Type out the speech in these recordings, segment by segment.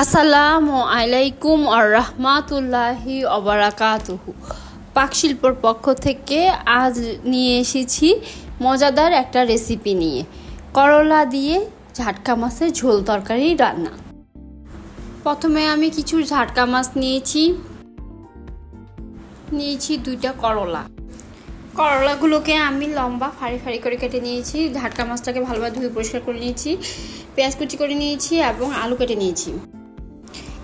আসসালামু আলাইকুম আর রাহমাতুল্লাহি ওয়া বারাকাতুহু। পাকশিল্পর পক্ষ থেকে আজ নিয়ে এসেছি মজাদার একটা রেসিপি নিয়ে, করলা দিয়ে ঝাটকা মাছের ঝোল তরকারি রান্না। প্রথমে আমি কিছু ঝাটকা মাছ নিয়েছি দুইটা করলাগুলোকে আমি লম্বা ফাড়ি ফাড়ি করে কেটে নিয়েছি। ঝাটকা মাছটাকে ভালোভাবে ধুয়ে পরিষ্কার করে নিয়েছি, পেঁয়াজ কুচি করে নিয়েছি এবং আলু কেটে নিয়েছি।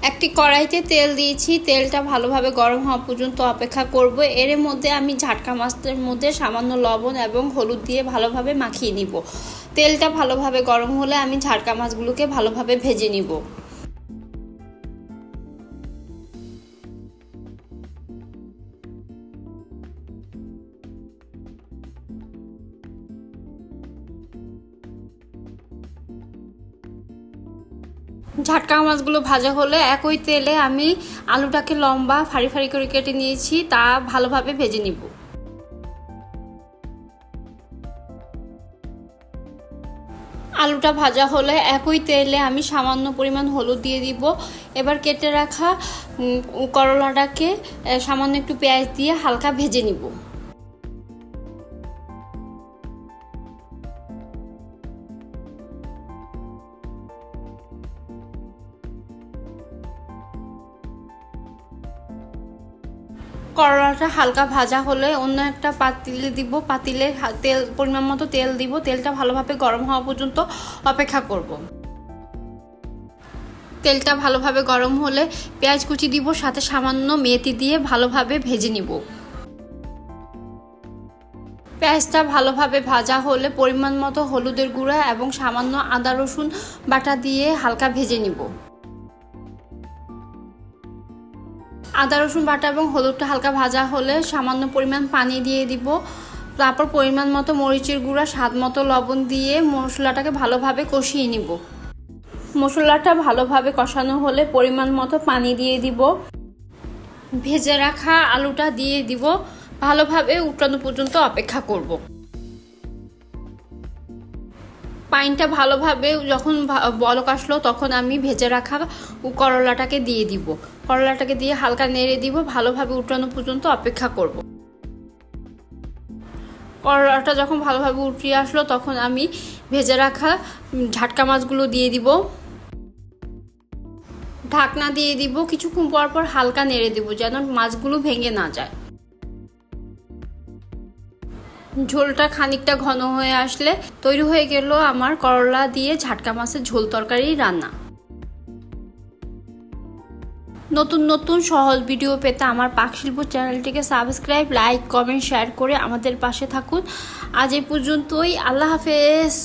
একটি কড়াইতে তেল দিয়েছি, তেলটা ভালোভাবে গরম হওয়া পর্যন্ত অপেক্ষা করব। এর মধ্যে আমি ঝাটকা মাছের মধ্যে সামান্য লবণ এবং হলুদ দিয়ে ভালোভাবে মাখিয়ে নিব। তেলটা ভালোভাবে গরম হলে আমি ঝাটকা মাছগুলোকে ভালোভাবে ভেজে নিব। ঝাটকা মাছগুলো ভাজা হলে একই তেলে আমি আলুটাকে লম্বা ফাড়ি ফাড়ি করে কেটে নিয়েছি, তা ভালোভাবে ভেজে নিব। আলুটা ভাজা হলে একই তেলে আমি সামান্য পরিমাণ হলুদ দিয়ে দিব। এবার কেটে রাখা করলাটাকে সামান্য একটু পেঁয়াজ দিয়ে হালকা ভেজে নিব। করলাটা হালকা ভাজা হলে অন্য একটা পাতিলে দিব, পাতিলে তেল পরিমাণ মতো তেল দিব। তেলটা ভালোভাবে গরম হওয়া পর্যন্ত অপেক্ষা করব। তেলটা ভালোভাবে গরম হলে পেঁয়াজ কুচি দিব, সাথে সামান্য মেথি দিয়ে ভালোভাবে ভেজে নিব। পেঁয়াজটা ভালোভাবে ভাজা হলে পরিমাণ মতো হলুদের গুঁড়া এবং সামান্য আদা রসুন বাটা দিয়ে হালকা ভেজে নিব। আদা রসুন বাটা এবং হলুদটা হালকা ভাজা হলে সামান্য পরিমাণ পানি দিয়ে দিব। তারপর পরিমাণ মতো মরিচের গুঁড়া, স্বাদ মতো লবণ দিয়ে মশলাটাকে ভালোভাবে কষিয়ে নিব। মশলাটা ভালোভাবে কষানো হলে পরিমাণ মতো পানি দিয়ে দিব। ভেজে রাখা আলুটা দিয়ে দিব। ভালোভাবে উঠানো পর্যন্ত অপেক্ষা করব। পানিটা ভালোভাবে যখন বলক আসলো তখন আমি ভেজে রাখা করলাটাকে দিয়ে দিব। করলাটাকে দিয়ে হালকা নেড়ে দিব। ভালোভাবে উঠানো পর্যন্ত অপেক্ষা করব। করলাটা যখন ভালোভাবে উঠিয়ে আসলো তখন আমি ভেজে রাখা ঝাটকা মাছগুলো দিয়ে দিব। ঢাকনা দিয়ে দিব। কিছুক্ষণ পর পর হালকা নেড়ে দিব যেন মাছগুলো ভেঙে না যায়। ঝোলটা খানিকটা ঘন হয়ে আসলে তৈরি হয়ে গেল আমার করলা দিয়ে ঝাটকা মাছের ঝোল তরকারি রান্না। নতুন নতুন সহজ ভিডিও পেতে আমার পাকশিল্প চ্যানেলটিকে সাবস্ক্রাইব, লাইক, কমেন্ট, শেয়ার করে আমাদের পাশে থাকুন। আজ এই পর্যন্তই। আল্লাহ হাফেজ।